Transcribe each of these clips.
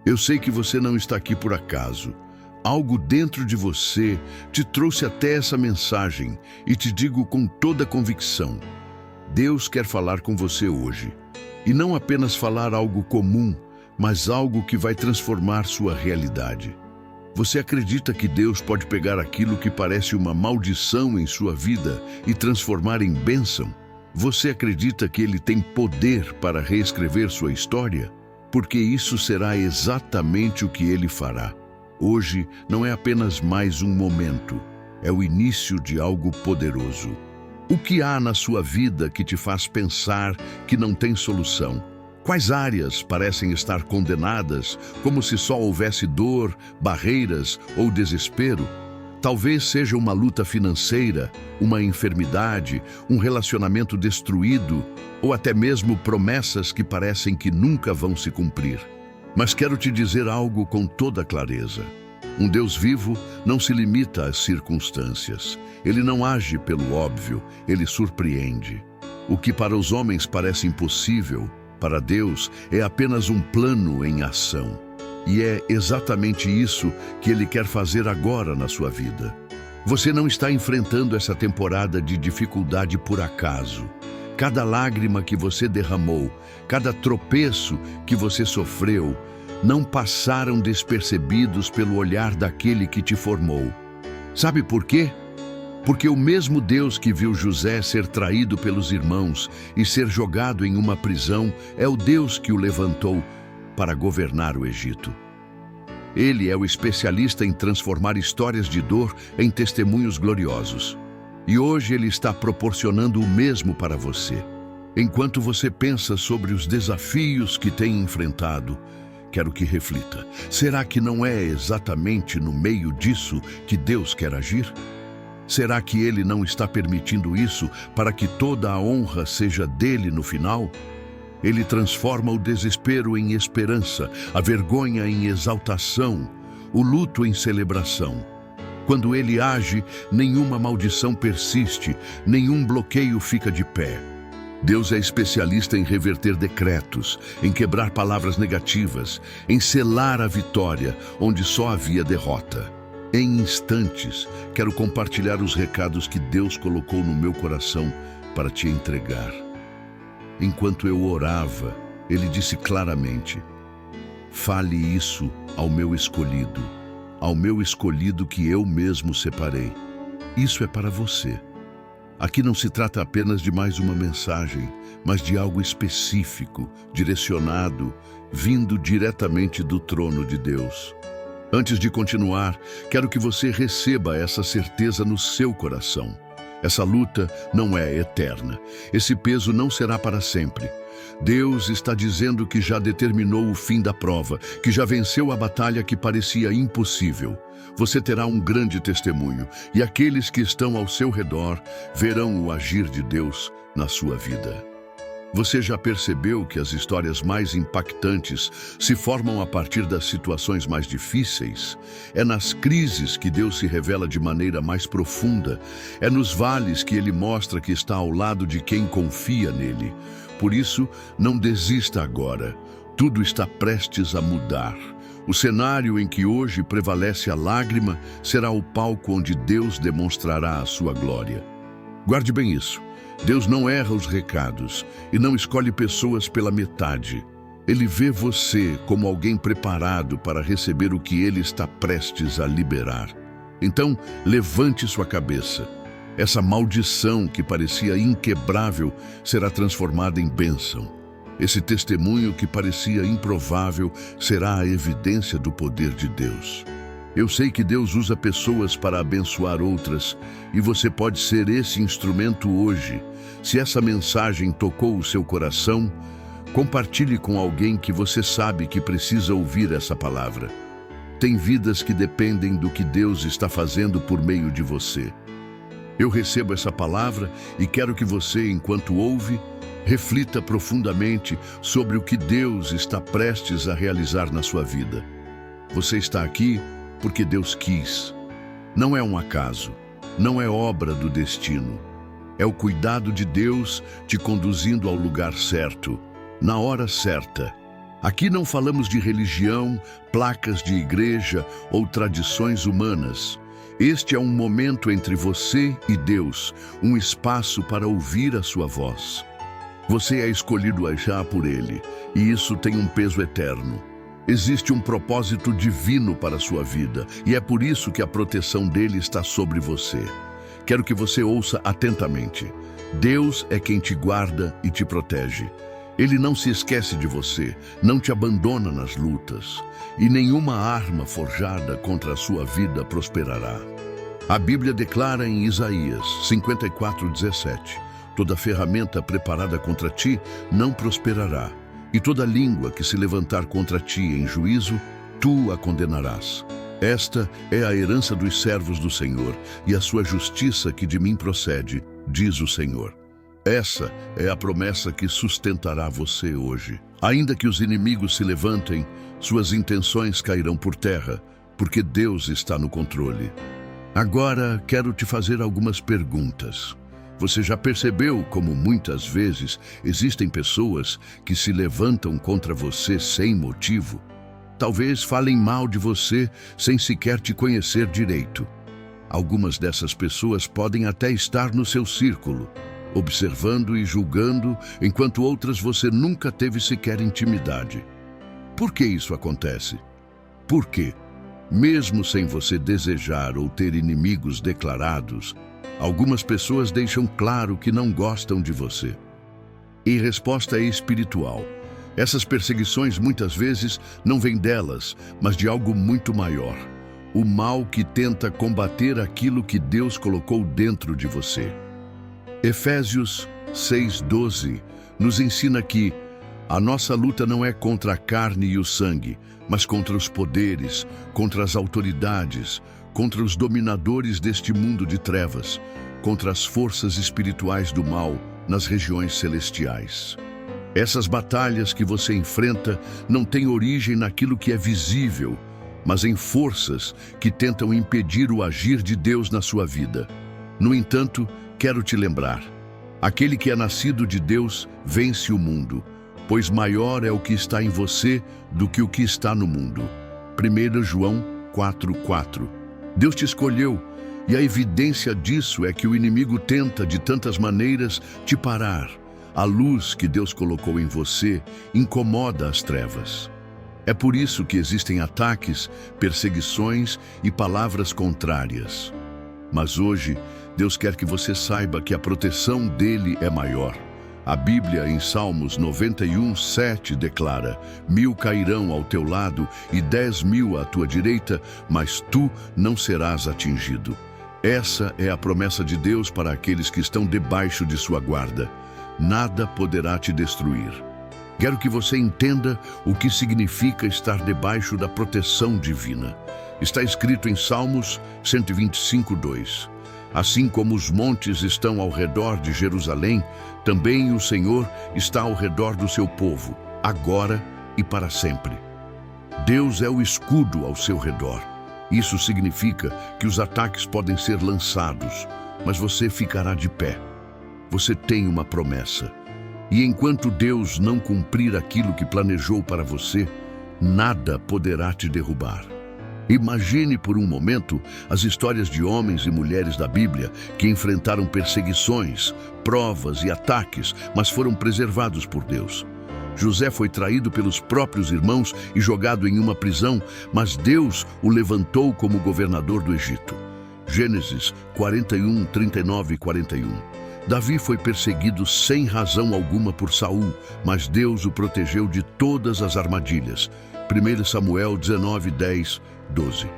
Eu sei que você não está aqui por acaso. Algo dentro de você te trouxe até essa mensagem e te digo com toda convicção: Deus quer falar com você hoje. E não apenas falar algo comum, mas algo que vai transformar sua realidade. Você acredita que Deus pode pegar aquilo que parece uma maldição em sua vida e transformar em bênção? Você acredita que Ele tem poder para reescrever sua história? Porque isso será exatamente o que Ele fará. Hoje não é apenas mais um momento, é o início de algo poderoso. O que há na sua vida que te faz pensar que não tem solução? Quais áreas parecem estar condenadas, como se só houvesse dor, barreiras ou desespero? Talvez seja uma luta financeira, uma enfermidade, um relacionamento destruído, ou até mesmo promessas que parecem que nunca vão se cumprir. Mas quero te dizer algo com toda clareza. Um Deus vivo não se limita às circunstâncias. Ele não age pelo óbvio, ele surpreende. O que para os homens parece impossível, para Deus é apenas um plano em ação. E é exatamente isso que Ele quer fazer agora na sua vida. Você não está enfrentando essa temporada de dificuldade por acaso. Cada lágrima que você derramou, cada tropeço que você sofreu, não passaram despercebidos pelo olhar daquele que te formou. Sabe por quê? Porque o mesmo Deus que viu José ser traído pelos irmãos e ser jogado em uma prisão é o Deus que o levantou para governar o Egito. Ele é o especialista em transformar histórias de dor em testemunhos gloriosos. E hoje Ele está proporcionando o mesmo para você. Enquanto você pensa sobre os desafios que tem enfrentado, quero que reflita: será que não é exatamente no meio disso que Deus quer agir? Será que Ele não está permitindo isso para que toda a honra seja dele no final? Ele transforma o desespero em esperança, a vergonha em exaltação, o luto em celebração. Quando Ele age, nenhuma maldição persiste, nenhum bloqueio fica de pé. Deus é especialista em reverter decretos, em quebrar palavras negativas, em selar a vitória onde só havia derrota. Em instantes, quero compartilhar os recados que Deus colocou no meu coração para te entregar. Enquanto eu orava, Ele disse claramente: fale isso ao meu escolhido que eu mesmo separei. Isso é para você. Aqui não se trata apenas de mais uma mensagem, mas de algo específico, direcionado, vindo diretamente do trono de Deus. Antes de continuar, quero que você receba essa certeza no seu coração. Essa luta não é eterna. Esse peso não será para sempre. Deus está dizendo que já determinou o fim da prova, que já venceu a batalha que parecia impossível. Você terá um grande testemunho, e aqueles que estão ao seu redor verão o agir de Deus na sua vida. Você já percebeu que as histórias mais impactantes se formam a partir das situações mais difíceis? É nas crises que Deus se revela de maneira mais profunda. É nos vales que Ele mostra que está ao lado de quem confia nele. Por isso, não desista agora. Tudo está prestes a mudar. O cenário em que hoje prevalece a lágrima será o palco onde Deus demonstrará a sua glória. Guarde bem isso. Deus não erra os recados e não escolhe pessoas pela metade. Ele vê você como alguém preparado para receber o que Ele está prestes a liberar. Então, levante sua cabeça. Essa maldição que parecia inquebrável será transformada em bênção. Esse testemunho que parecia improvável será a evidência do poder de Deus. Eu sei que Deus usa pessoas para abençoar outras, e você pode ser esse instrumento hoje. Se essa mensagem tocou o seu coração, compartilhe com alguém que você sabe que precisa ouvir essa palavra. Tem vidas que dependem do que Deus está fazendo por meio de você. Eu recebo essa palavra e quero que você, enquanto ouve, reflita profundamente sobre o que Deus está prestes a realizar na sua vida. Você está aqui porque Deus quis. Não é um acaso, não é obra do destino. É o cuidado de Deus te conduzindo ao lugar certo, na hora certa. Aqui não falamos de religião, placas de igreja ou tradições humanas. Este é um momento entre você e Deus, um espaço para ouvir a sua voz. Você é escolhido já por Ele, e isso tem um peso eterno. Existe um propósito divino para a sua vida, e é por isso que a proteção dele está sobre você. Quero que você ouça atentamente. Deus é quem te guarda e te protege. Ele não se esquece de você, não te abandona nas lutas, e nenhuma arma forjada contra a sua vida prosperará. A Bíblia declara em Isaías 54:17, toda ferramenta preparada contra ti não prosperará, e toda língua que se levantar contra ti em juízo, tu a condenarás. Esta é a herança dos servos do Senhor, e a sua justiça que de mim procede, diz o Senhor. Essa é a promessa que sustentará você hoje. Ainda que os inimigos se levantem, suas intenções cairão por terra, porque Deus está no controle. Agora quero te fazer algumas perguntas. Você já percebeu como muitas vezes existem pessoas que se levantam contra você sem motivo? Talvez falem mal de você sem sequer te conhecer direito. Algumas dessas pessoas podem até estar no seu círculo, observando e julgando, enquanto outras você nunca teve sequer intimidade. Por que isso acontece? Por quê? Mesmo sem você desejar ou ter inimigos declarados, algumas pessoas deixam claro que não gostam de você. E a resposta é espiritual. Essas perseguições muitas vezes não vêm delas, mas de algo muito maior. O mal que tenta combater aquilo que Deus colocou dentro de você. Efésios 6:12 nos ensina que a nossa luta não é contra a carne e o sangue, mas contra os poderes, contra as autoridades, contra os dominadores deste mundo de trevas, contra as forças espirituais do mal nas regiões celestiais. Essas batalhas que você enfrenta não têm origem naquilo que é visível, mas em forças que tentam impedir o agir de Deus na sua vida. No entanto, quero te lembrar, aquele que é nascido de Deus vence o mundo, pois maior é o que está em você do que o que está no mundo. 1 João 4:4. Deus te escolheu, e a evidência disso é que o inimigo tenta de tantas maneiras te parar. A luz que Deus colocou em você incomoda as trevas. É por isso que existem ataques, perseguições e palavras contrárias. Mas hoje, Deus quer que você saiba que a proteção dele é maior. A Bíblia, em Salmos 91:7, declara: 1000 cairão ao teu lado e 10.000 à tua direita, mas tu não serás atingido. Essa é a promessa de Deus para aqueles que estão debaixo de sua guarda. Nada poderá te destruir. Quero que você entenda o que significa estar debaixo da proteção divina. Está escrito em Salmos 125:2. Assim como os montes estão ao redor de Jerusalém, também o Senhor está ao redor do seu povo, agora e para sempre. Deus é o escudo ao seu redor. Isso significa que os ataques podem ser lançados, mas você ficará de pé. Você tem uma promessa. E enquanto Deus não cumprir aquilo que planejou para você, nada poderá te derrubar. Imagine por um momento as histórias de homens e mulheres da Bíblia que enfrentaram perseguições, provas e ataques, mas foram preservados por Deus. José foi traído pelos próprios irmãos e jogado em uma prisão, mas Deus o levantou como governador do Egito. Gênesis 41, 39 e 41. Davi foi perseguido sem razão alguma por Saul, mas Deus o protegeu de todas as armadilhas. 1 Samuel 19, 10, 12.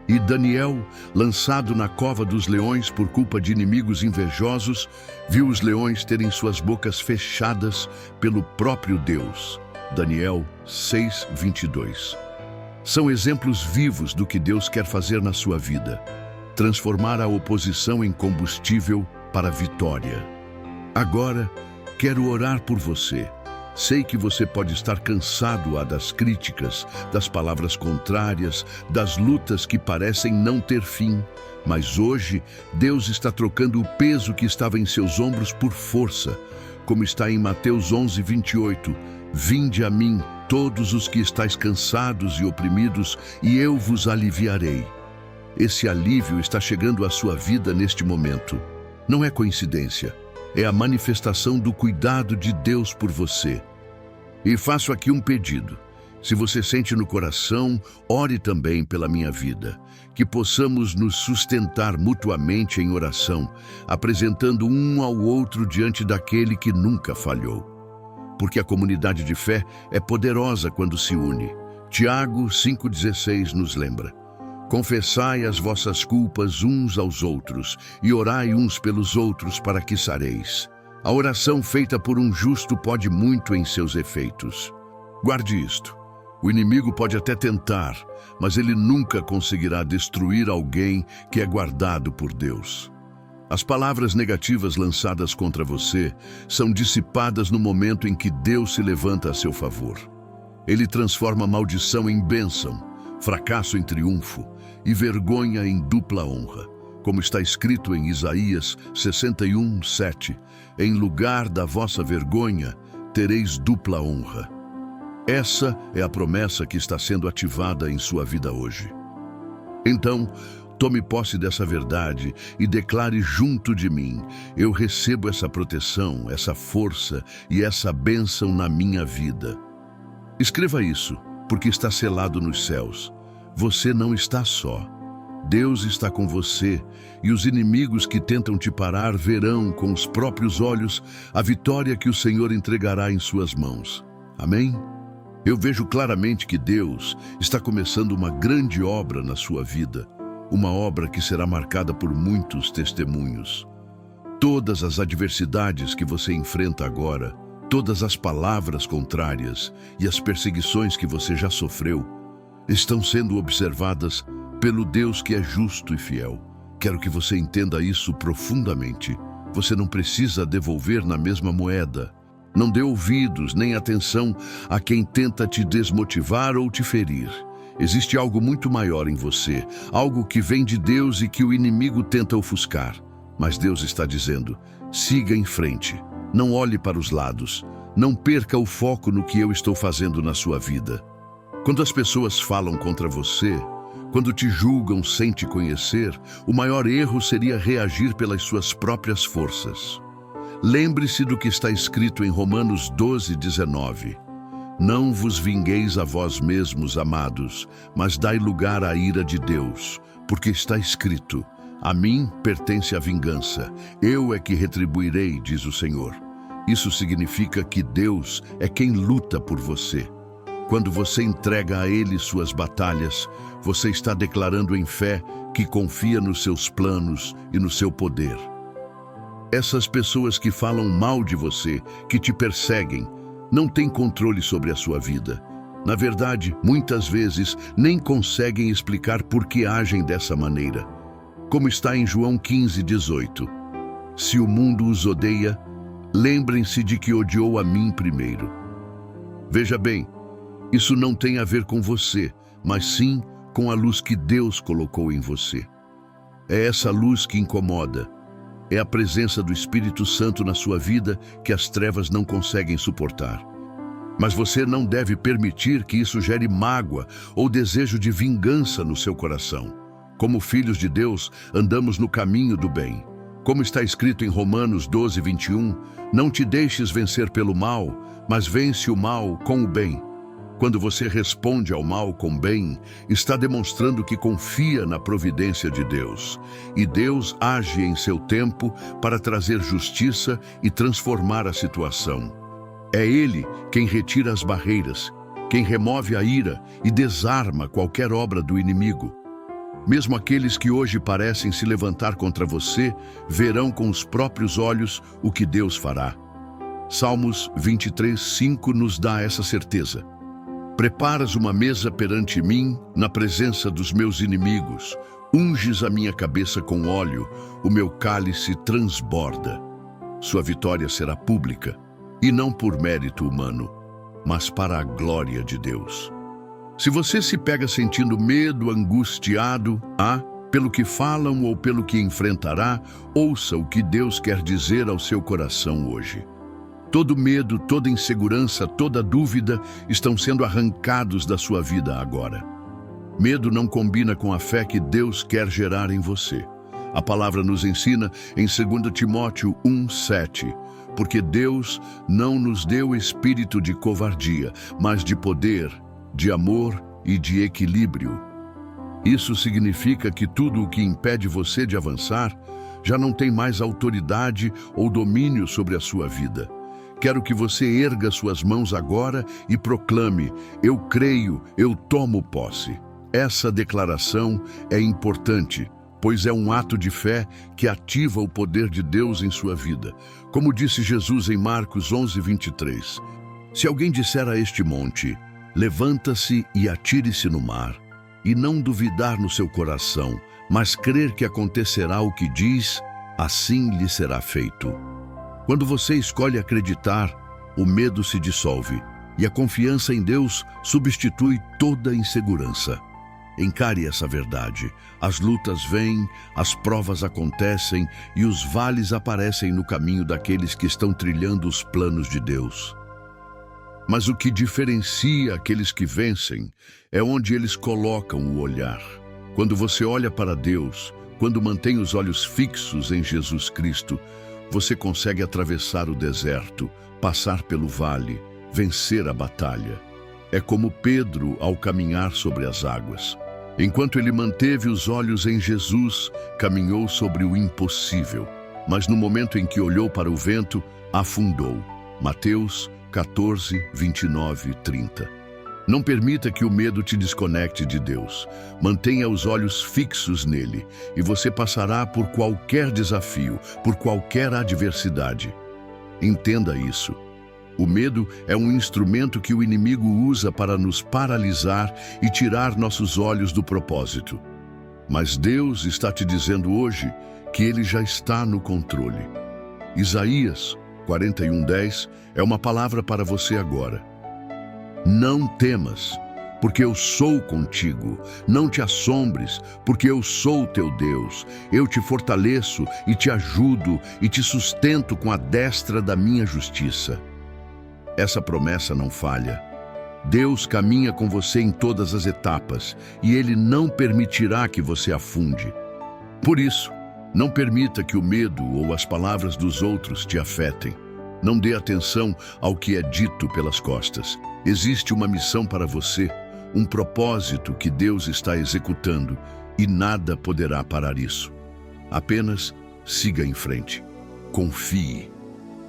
E Daniel, lançado na cova dos leões por culpa de inimigos invejosos, viu os leões terem suas bocas fechadas pelo próprio Deus. Daniel 6, 22. São exemplos vivos do que Deus quer fazer na sua vida. Transformar a oposição em combustível para a vitória. Agora, quero orar por você. Sei que você pode estar cansado das críticas, das palavras contrárias, das lutas que parecem não ter fim. Mas hoje, Deus está trocando o peso que estava em seus ombros por força. Como está em Mateus 11, 28. Vinde a mim, todos os que estáis cansados e oprimidos, e eu vos aliviarei. Esse alívio está chegando à sua vida neste momento. Não é coincidência, é a manifestação do cuidado de Deus por você. E faço aqui um pedido. Se você sente no coração, ore também pela minha vida, que possamos nos sustentar mutuamente em oração, apresentando um ao outro diante daquele que nunca falhou. Porque a comunidade de fé é poderosa quando se une. Tiago 5,16 nos lembra: confessai as vossas culpas uns aos outros e orai uns pelos outros para que sareis. A oração feita por um justo pode muito em seus efeitos. Guarde isto. O inimigo pode até tentar, mas ele nunca conseguirá destruir alguém que é guardado por Deus. As palavras negativas lançadas contra você são dissipadas no momento em que Deus se levanta a seu favor. Ele transforma maldição em bênção, fracasso em triunfo e vergonha em dupla honra. Como está escrito em Isaías 61:7, em lugar da vossa vergonha, tereis dupla honra. Essa é a promessa que está sendo ativada em sua vida hoje. Então, tome posse dessa verdade e declare junto de mim: eu recebo essa proteção, essa força e essa bênção na minha vida. Escreva isso, porque está selado nos céus. Você não está só. Deus está com você, e os inimigos que tentam te parar verão com os próprios olhos a vitória que o Senhor entregará em suas mãos. Amém? Eu vejo claramente que Deus está começando uma grande obra na sua vida, uma obra que será marcada por muitos testemunhos. Todas as adversidades que você enfrenta agora, todas as palavras contrárias e as perseguições que você já sofreu, estão sendo observadas pelo Deus que é justo e fiel. Quero que você entenda isso profundamente. Você não precisa devolver na mesma moeda. Não dê ouvidos nem atenção a quem tenta te desmotivar ou te ferir. Existe algo muito maior em você, algo que vem de Deus e que o inimigo tenta ofuscar. Mas Deus está dizendo: siga em frente, não olhe para os lados, não perca o foco no que eu estou fazendo na sua vida. Quando as pessoas falam contra você, quando te julgam sem te conhecer, o maior erro seria reagir pelas suas próprias forças. Lembre-se do que está escrito em Romanos 12:19. Não vos vingueis a vós mesmos, amados, mas dai lugar à ira de Deus, porque está escrito: a mim pertence a vingança, eu é que retribuirei, diz o Senhor. Isso significa que Deus é quem luta por você. Quando você entrega a Ele suas batalhas, você está declarando em fé que confia nos seus planos e no seu poder. Essas pessoas que falam mal de você, que te perseguem, não têm controle sobre a sua vida. Na verdade, muitas vezes, nem conseguem explicar por que agem dessa maneira. Como está em João 15:18. Se o mundo os odeia, lembrem-se de que odiou a mim primeiro. Veja bem, isso não tem a ver com você, mas sim com a luz que Deus colocou em você. É essa luz que incomoda. É a presença do Espírito Santo na sua vida que as trevas não conseguem suportar. Mas você não deve permitir que isso gere mágoa ou desejo de vingança no seu coração. Como filhos de Deus, andamos no caminho do bem. Como está escrito em Romanos 12:21, não te deixes vencer pelo mal, mas vence o mal com o bem. Quando você responde ao mal com bem, está demonstrando que confia na providência de Deus. E Deus age em seu tempo para trazer justiça e transformar a situação. É Ele quem retira as barreiras, quem remove a ira e desarma qualquer obra do inimigo. Mesmo aqueles que hoje parecem se levantar contra você, verão com os próprios olhos o que Deus fará. Salmos 23:5 nos dá essa certeza. Preparas uma mesa perante mim, na presença dos meus inimigos. Unges a minha cabeça com óleo, o meu cálice transborda. Sua vitória será pública, e não por mérito humano, mas para a glória de Deus. Se você se pega sentindo medo, angustiado, pelo que falam ou pelo que enfrentará, ouça o que Deus quer dizer ao seu coração hoje. Todo medo, toda insegurança, toda dúvida estão sendo arrancados da sua vida agora. Medo não combina com a fé que Deus quer gerar em você. A palavra nos ensina em 2 Timóteo 1:7, porque Deus não nos deu espírito de covardia, mas de poder, de amor e de equilíbrio. Isso significa que tudo o que impede você de avançar já não tem mais autoridade ou domínio sobre a sua vida. Quero que você erga suas mãos agora e proclame: eu creio, eu tomo posse. Essa declaração é importante, pois é um ato de fé que ativa o poder de Deus em sua vida. Como disse Jesus em Marcos 11:23, se alguém disser a este monte, levanta-se e atire-se no mar, e não duvidar no seu coração, mas crer que acontecerá o que diz, assim lhe será feito. Quando você escolhe acreditar, o medo se dissolve e a confiança em Deus substitui toda a insegurança. Encare essa verdade. As lutas vêm, as provas acontecem e os vales aparecem no caminho daqueles que estão trilhando os planos de Deus. Mas o que diferencia aqueles que vencem é onde eles colocam o olhar. Quando você olha para Deus, quando mantém os olhos fixos em Jesus Cristo, você consegue atravessar o deserto, passar pelo vale, vencer a batalha. É como Pedro ao caminhar sobre as águas. Enquanto ele manteve os olhos em Jesus, caminhou sobre o impossível. Mas no momento em que olhou para o vento, afundou. Mateus 14, 29 e 30. Não permita que o medo te desconecte de Deus. Mantenha os olhos fixos nele e você passará por qualquer desafio, por qualquer adversidade. Entenda isso. O medo é um instrumento que o inimigo usa para nos paralisar e tirar nossos olhos do propósito. Mas Deus está te dizendo hoje que Ele já está no controle. Isaías 41:10 é uma palavra para você agora. Não temas, porque eu sou contigo. Não te assombres, porque eu sou teu Deus. Eu te fortaleço e te ajudo e te sustento com a destra da minha justiça. Essa promessa não falha. Deus caminha com você em todas as etapas e Ele não permitirá que você afunde. Por isso, não permita que o medo ou as palavras dos outros te afetem. Não dê atenção ao que é dito pelas costas. Existe uma missão para você, um propósito que Deus está executando e nada poderá parar isso. Apenas siga em frente. Confie.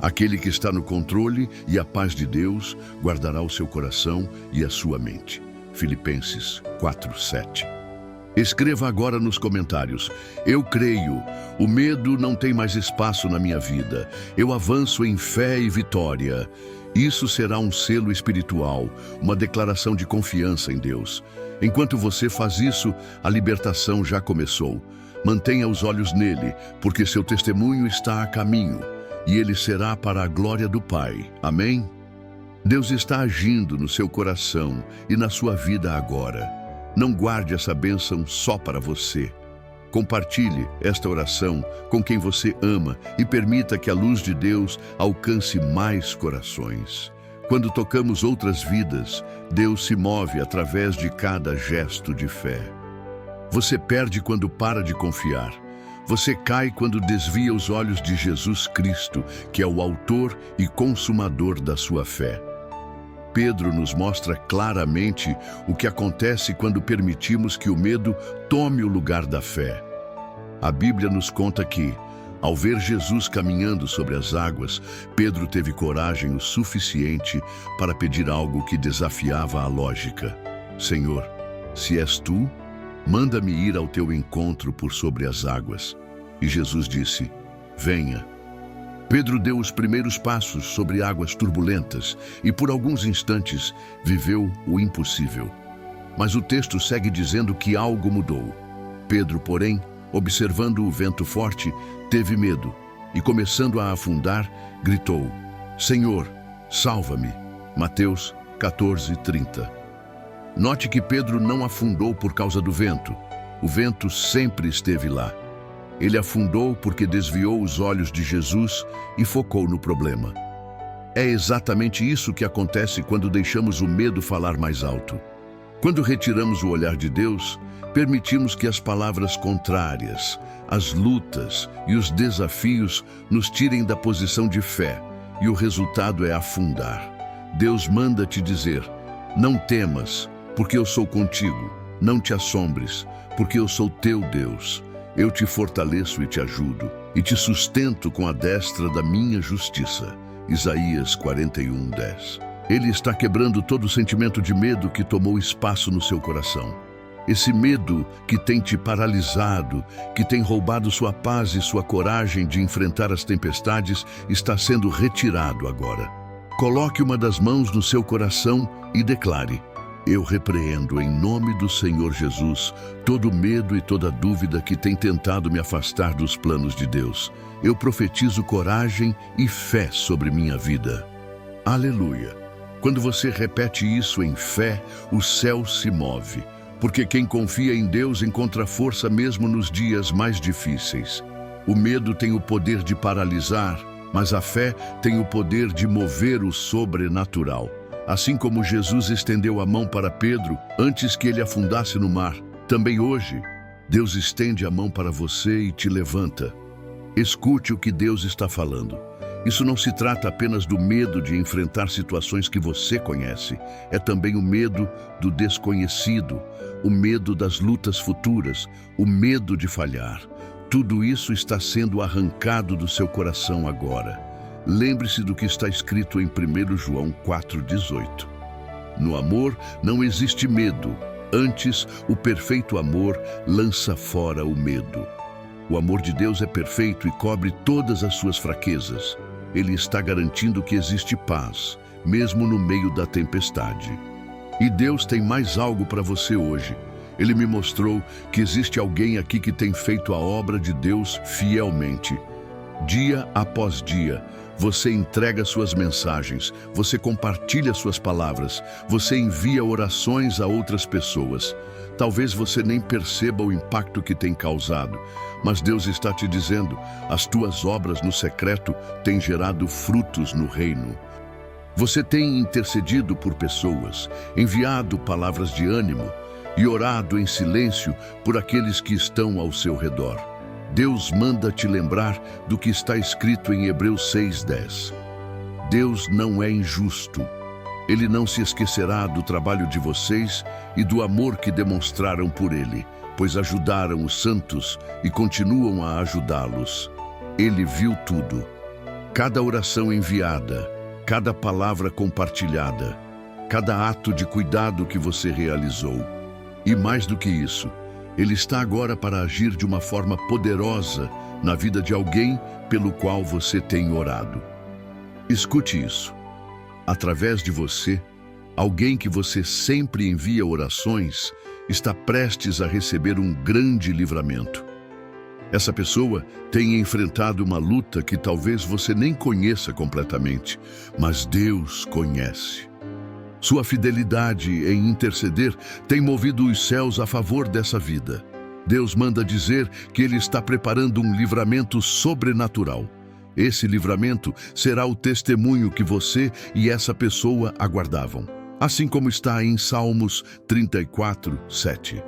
Aquele que está no controle e a paz de Deus guardará o seu coração e a sua mente. Filipenses 4:7. Escreva agora nos comentários: eu creio, o medo não tem mais espaço na minha vida. Eu avanço em fé e vitória. Isso será um selo espiritual, uma declaração de confiança em Deus. Enquanto você faz isso, a libertação já começou. Mantenha os olhos nele, porque seu testemunho está a caminho, e ele será para a glória do Pai. Amém? Deus está agindo no seu coração e na sua vida agora. Não guarde essa bênção só para você. Compartilhe esta oração com quem você ama e permita que a luz de Deus alcance mais corações. Quando tocamos outras vidas, Deus se move através de cada gesto de fé. Você perde quando para de confiar. Você cai quando desvia os olhos de Jesus Cristo, que é o autor e consumador da sua fé. Pedro nos mostra claramente o que acontece quando permitimos que o medo tome o lugar da fé. A Bíblia nos conta que, ao ver Jesus caminhando sobre as águas, Pedro teve coragem o suficiente para pedir algo que desafiava a lógica. Senhor, se és tu, manda-me ir ao teu encontro por sobre as águas. E Jesus disse: venha. Pedro deu os primeiros passos sobre águas turbulentas e por alguns instantes viveu o impossível. Mas o texto segue dizendo que algo mudou. Pedro, porém, observando o vento forte, teve medo e, começando a afundar, gritou: Senhor, salva-me. Mateus 14:30. Note que Pedro não afundou por causa do vento. O vento sempre esteve lá. Ele afundou porque desviou os olhos de Jesus e focou no problema. É exatamente isso que acontece quando deixamos o medo falar mais alto. Quando retiramos o olhar de Deus, permitimos que as palavras contrárias, as lutas e os desafios nos tirem da posição de fé, e o resultado é afundar. Deus manda te dizer: não temas, porque eu sou contigo. Não te assombres, porque eu sou teu Deus. Eu te fortaleço e te ajudo, e te sustento com a destra da minha justiça. Isaías 41:10. Ele está quebrando todo o sentimento de medo que tomou espaço no seu coração. Esse medo que tem te paralisado, que tem roubado sua paz e sua coragem de enfrentar as tempestades, está sendo retirado agora. Coloque uma das mãos no seu coração e declare: eu repreendo em nome do Senhor Jesus todo medo e toda dúvida que tem tentado me afastar dos planos de Deus. Eu profetizo coragem e fé sobre minha vida. Aleluia! Quando você repete isso em fé, o céu se move, porque quem confia em Deus encontra força mesmo nos dias mais difíceis. O medo tem o poder de paralisar, mas a fé tem o poder de mover o sobrenatural. Assim como Jesus estendeu a mão para Pedro antes que ele afundasse no mar, também hoje, Deus estende a mão para você e te levanta. Escute o que Deus está falando. Isso não se trata apenas do medo de enfrentar situações que você conhece. É também o medo do desconhecido, o medo das lutas futuras, o medo de falhar. Tudo isso está sendo arrancado do seu coração agora. Lembre-se do que está escrito em 1 João 4,18. No amor não existe medo, antes o perfeito amor lança fora o medo. O amor de Deus é perfeito e cobre todas as suas fraquezas. Ele está garantindo que existe paz, mesmo no meio da tempestade. E Deus tem mais algo para você hoje. Ele me mostrou que existe alguém aqui que tem feito a obra de Deus fielmente. Dia após dia, você entrega suas mensagens, você compartilha suas palavras, você envia orações a outras pessoas. Talvez você nem perceba o impacto que tem causado, mas Deus está te dizendo: as tuas obras no secreto têm gerado frutos no reino. Você tem intercedido por pessoas, enviado palavras de ânimo e orado em silêncio por aqueles que estão ao seu redor. Deus manda te lembrar do que está escrito em Hebreus 6:10. Deus não é injusto. Ele não se esquecerá do trabalho de vocês e do amor que demonstraram por Ele, pois ajudaram os santos e continuam a ajudá-los. Ele viu tudo. Cada oração enviada, cada palavra compartilhada, cada ato de cuidado que você realizou. E mais do que isso, Ele está agora para agir de uma forma poderosa na vida de alguém pelo qual você tem orado. Escute isso. Através de você, alguém que você sempre envia orações está prestes a receber um grande livramento. Essa pessoa tem enfrentado uma luta que talvez você nem conheça completamente, mas Deus conhece. Sua fidelidade em interceder tem movido os céus a favor dessa vida. Deus manda dizer que Ele está preparando um livramento sobrenatural. Esse livramento será o testemunho que você e essa pessoa aguardavam. Assim como está em Salmos 34:7.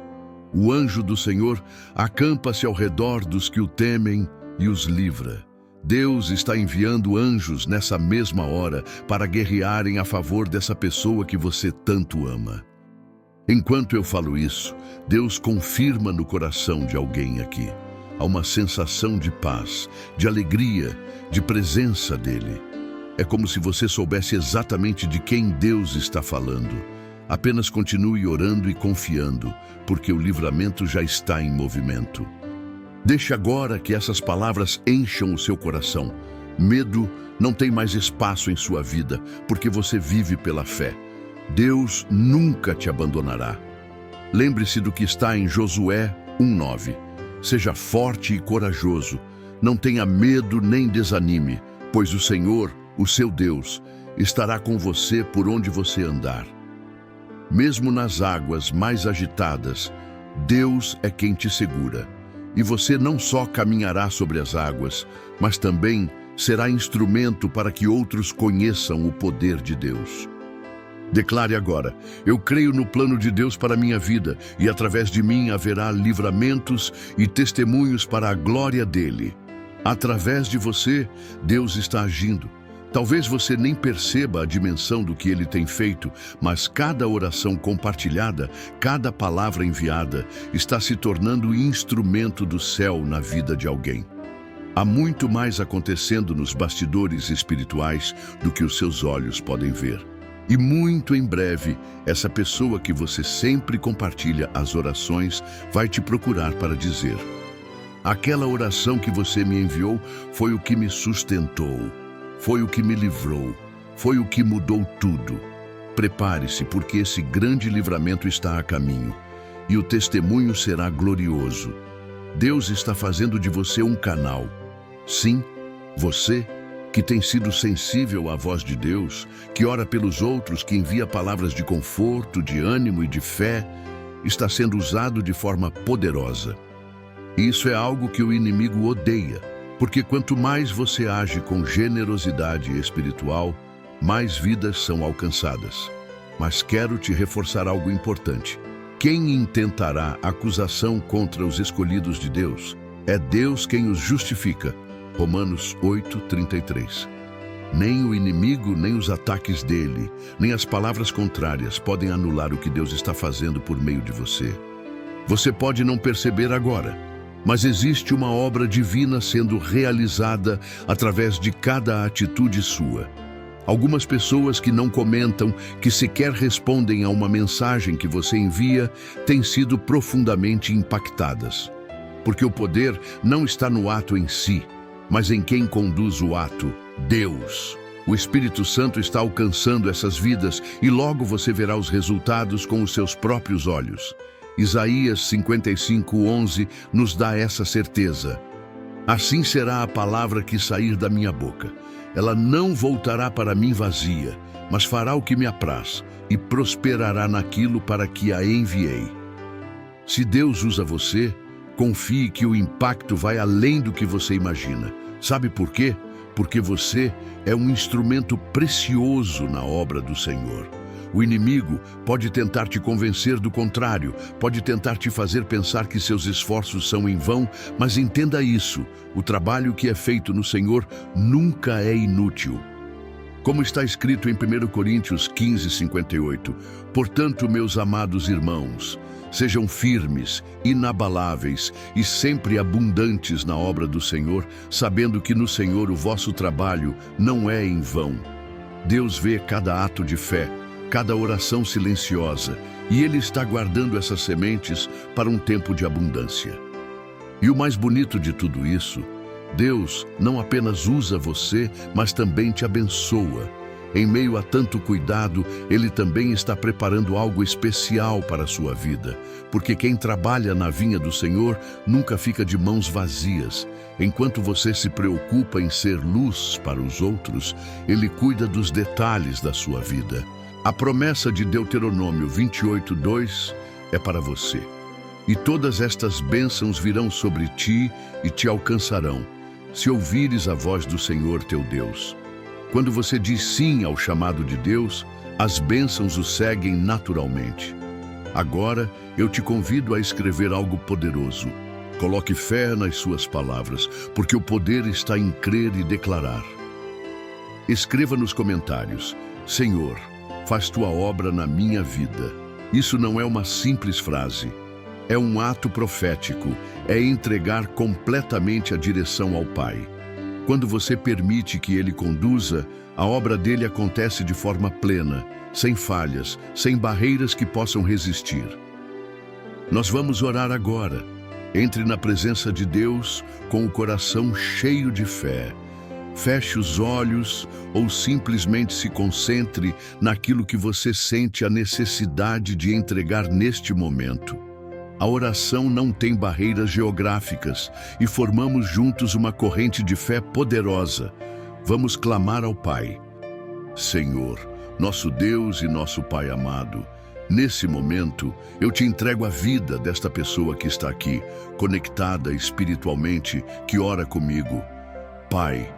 O anjo do Senhor acampa-se ao redor dos que o temem e os livra. Deus está enviando anjos nessa mesma hora para guerrearem a favor dessa pessoa que você tanto ama. Enquanto eu falo isso, Deus confirma no coração de alguém aqui. Há uma sensação de paz, de alegria, de presença dele. É como se você soubesse exatamente de quem Deus está falando. Apenas continue orando e confiando, porque o livramento já está em movimento. Deixe agora que essas palavras encham o seu coração. Medo não tem mais espaço em sua vida, porque você vive pela fé. Deus nunca te abandonará. Lembre-se do que está em Josué 1:9. Seja forte e corajoso, não tenha medo nem desanime, pois o Senhor, o seu Deus, estará com você por onde você andar. Mesmo nas águas mais agitadas, Deus é quem te segura. E você não só caminhará sobre as águas, mas também será instrumento para que outros conheçam o poder de Deus. Declare agora: eu creio no plano de Deus para a minha vida e através de mim haverá livramentos e testemunhos para a glória dele. Através de você, Deus está agindo. Talvez você nem perceba a dimensão do que ele tem feito, mas cada oração compartilhada, cada palavra enviada, está se tornando instrumento do céu na vida de alguém. Há muito mais acontecendo nos bastidores espirituais do que os seus olhos podem ver. E muito em breve, essa pessoa que você sempre compartilha as orações vai te procurar para dizer: aquela oração que você me enviou foi o que me sustentou. Foi o que me livrou, foi o que mudou tudo. Prepare-se, porque esse grande livramento está a caminho, e o testemunho será glorioso. Deus está fazendo de você um canal. Sim, você, que tem sido sensível à voz de Deus, que ora pelos outros, que envia palavras de conforto, de ânimo e de fé, está sendo usado de forma poderosa. Isso é algo que o inimigo odeia. Porque quanto mais você age com generosidade espiritual, mais vidas são alcançadas. Mas quero te reforçar algo importante. Quem intentará acusação contra os escolhidos de Deus? É Deus quem os justifica. Romanos 8:33. Nem o inimigo, nem os ataques dele, nem as palavras contrárias podem anular o que Deus está fazendo por meio de você. Você pode não perceber agora, mas existe uma obra divina sendo realizada através de cada atitude sua. Algumas pessoas que não comentam, que sequer respondem a uma mensagem que você envia, têm sido profundamente impactadas. Porque o poder não está no ato em si, mas em quem conduz o ato, Deus. O Espírito Santo está alcançando essas vidas e logo você verá os resultados com os seus próprios olhos. Isaías 55:11 nos dá essa certeza. Assim será a palavra que sair da minha boca. Ela não voltará para mim vazia, mas fará o que me apraz e prosperará naquilo para que a enviei. Se Deus usa você, confie que o impacto vai além do que você imagina. Sabe por quê? Porque você é um instrumento precioso na obra do Senhor. O inimigo pode tentar te convencer do contrário, pode tentar te fazer pensar que seus esforços são em vão, mas entenda isso: o trabalho que é feito no Senhor nunca é inútil. Como está escrito em 1 Coríntios 15:58, portanto, meus amados irmãos, sejam firmes, inabaláveis e sempre abundantes na obra do Senhor, sabendo que no Senhor o vosso trabalho não é em vão. Deus vê cada ato de fé, cada oração silenciosa, e Ele está guardando essas sementes para um tempo de abundância. E o mais bonito de tudo isso, Deus não apenas usa você, mas também te abençoa. Em meio a tanto cuidado, Ele também está preparando algo especial para a sua vida, porque quem trabalha na vinha do Senhor nunca fica de mãos vazias. Enquanto você se preocupa em ser luz para os outros, Ele cuida dos detalhes da sua vida. A promessa de Deuteronômio 28:2 é para você. E todas estas bênçãos virão sobre ti e te alcançarão, se ouvires a voz do Senhor teu Deus. Quando você diz sim ao chamado de Deus, as bênçãos o seguem naturalmente. Agora, eu te convido a escrever algo poderoso. Coloque fé nas suas palavras, porque o poder está em crer e declarar. Escreva nos comentários: Senhor, faz tua obra na minha vida. Isso não é uma simples frase. É um ato profético. É entregar completamente a direção ao Pai. Quando você permite que Ele conduza, a obra dele acontece de forma plena, sem falhas, sem barreiras que possam resistir. Nós vamos orar agora. Entre na presença de Deus com o coração cheio de fé. Feche os olhos ou simplesmente se concentre naquilo que você sente a necessidade de entregar neste momento. A oração não tem barreiras geográficas e formamos juntos uma corrente de fé poderosa. Vamos clamar ao Pai. Senhor, nosso Deus e nosso Pai amado, nesse momento eu te entrego a vida desta pessoa que está aqui, conectada espiritualmente, que ora comigo. Pai,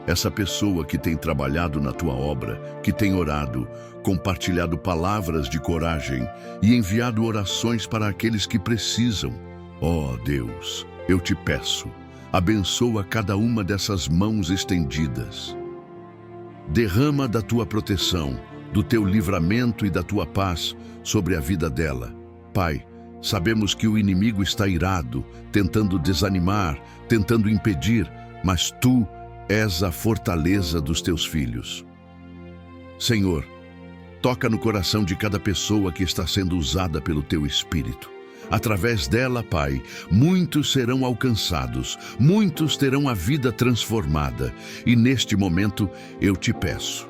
essa pessoa que tem trabalhado na tua obra, que tem orado, compartilhado palavras de coragem e enviado orações para aqueles que precisam. Ó Deus, eu te peço, abençoa cada uma dessas mãos estendidas. Derrama da tua proteção, do teu livramento e da tua paz sobre a vida dela. Pai, sabemos que o inimigo está irado, tentando desanimar, tentando impedir, mas tu és a fortaleza dos teus filhos. Senhor, toca no coração de cada pessoa que está sendo usada pelo teu Espírito. Através dela, Pai, muitos serão alcançados, muitos terão a vida transformada. E neste momento eu te peço,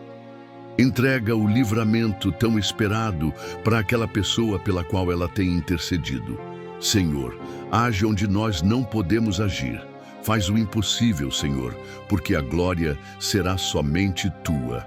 entrega o livramento tão esperado para aquela pessoa pela qual ela tem intercedido. Senhor, age onde nós não podemos agir. Faz o impossível, Senhor, porque a glória será somente tua.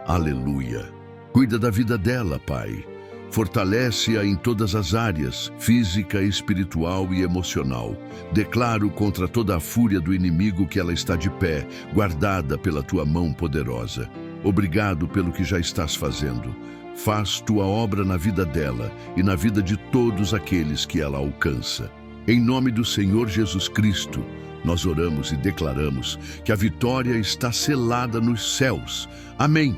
Aleluia. Cuida da vida dela, Pai. Fortalece-a em todas as áreas, física, espiritual e emocional. Declaro contra toda a fúria do inimigo que ela está de pé, guardada pela tua mão poderosa. Obrigado pelo que já estás fazendo. Faz tua obra na vida dela e na vida de todos aqueles que ela alcança. Em nome do Senhor Jesus Cristo, nós oramos e declaramos que a vitória está selada nos céus. Amém.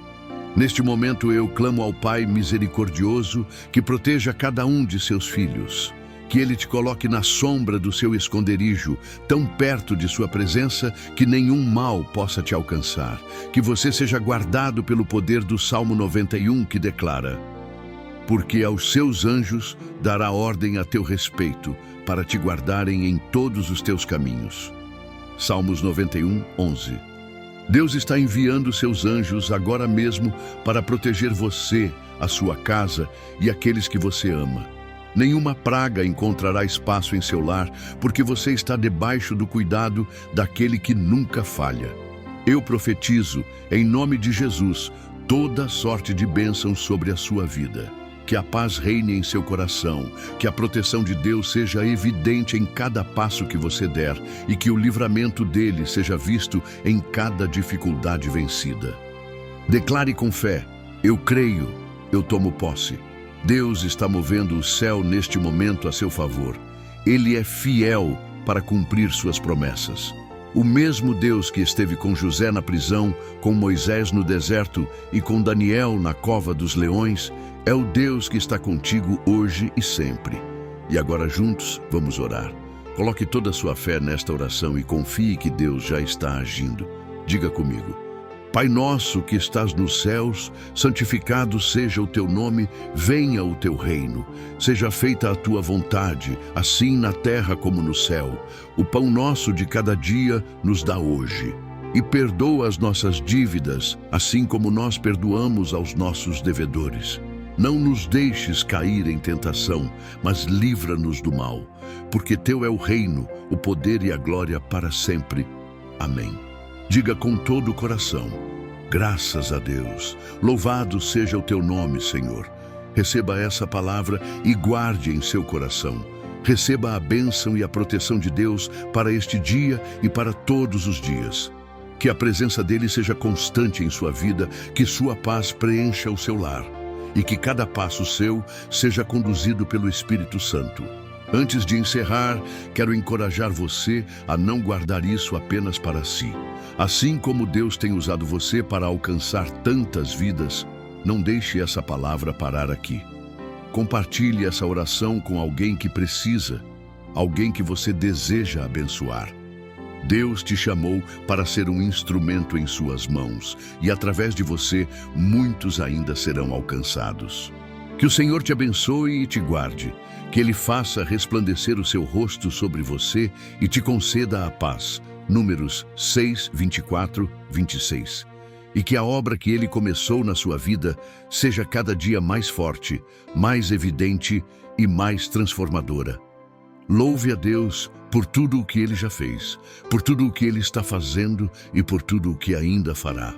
Neste momento eu clamo ao Pai misericordioso que proteja cada um de seus filhos. Que Ele te coloque na sombra do seu esconderijo, tão perto de sua presença que nenhum mal possa te alcançar. Que você seja guardado pelo poder do Salmo 91 que declara: porque aos seus anjos dará ordem a teu respeito, para te guardarem em todos os teus caminhos. Salmos 91, 11. Deus está enviando seus anjos agora mesmo para proteger você, a sua casa e aqueles que você ama. Nenhuma praga encontrará espaço em seu lar, porque você está debaixo do cuidado daquele que nunca falha. Eu profetizo, em nome de Jesus, toda sorte de bênçãos sobre a sua vida. Que a paz reine em seu coração, que a proteção de Deus seja evidente em cada passo que você der e que o livramento dele seja visto em cada dificuldade vencida. Declare com fé: eu creio, eu tomo posse. Deus está movendo o céu neste momento a seu favor. Ele é fiel para cumprir suas promessas. O mesmo Deus que esteve com José na prisão, com Moisés no deserto e com Daniel na cova dos leões, é o Deus que está contigo hoje e sempre. E agora juntos vamos orar. Coloque toda a sua fé nesta oração e confie que Deus já está agindo. Diga comigo: Pai nosso que estás nos céus, santificado seja o teu nome, venha o teu reino. Seja feita a tua vontade, assim na terra como no céu. O pão nosso de cada dia nos dá hoje. E perdoa as nossas dívidas, assim como nós perdoamos aos nossos devedores. Não nos deixes cair em tentação, mas livra-nos do mal, porque teu é o reino, o poder e a glória para sempre. Amém. Diga com todo o coração: graças a Deus. Louvado seja o teu nome, Senhor. Receba essa palavra e guarde em seu coração. Receba a bênção e a proteção de Deus para este dia e para todos os dias. Que a presença dele seja constante em sua vida, que sua paz preencha o seu lar e que cada passo seu seja conduzido pelo Espírito Santo. Antes de encerrar, quero encorajar você a não guardar isso apenas para si. Assim como Deus tem usado você para alcançar tantas vidas, não deixe essa palavra parar aqui. Compartilhe essa oração com alguém que precisa, alguém que você deseja abençoar. Deus te chamou para ser um instrumento em suas mãos e através de você, muitos ainda serão alcançados. Que o Senhor te abençoe e te guarde, que Ele faça resplandecer o seu rosto sobre você e te conceda a paz. Números 6, 24, 26. E que a obra que Ele começou na sua vida seja cada dia mais forte, mais evidente e mais transformadora. Louve a Deus por tudo o que Ele já fez, por tudo o que Ele está fazendo e por tudo o que ainda fará.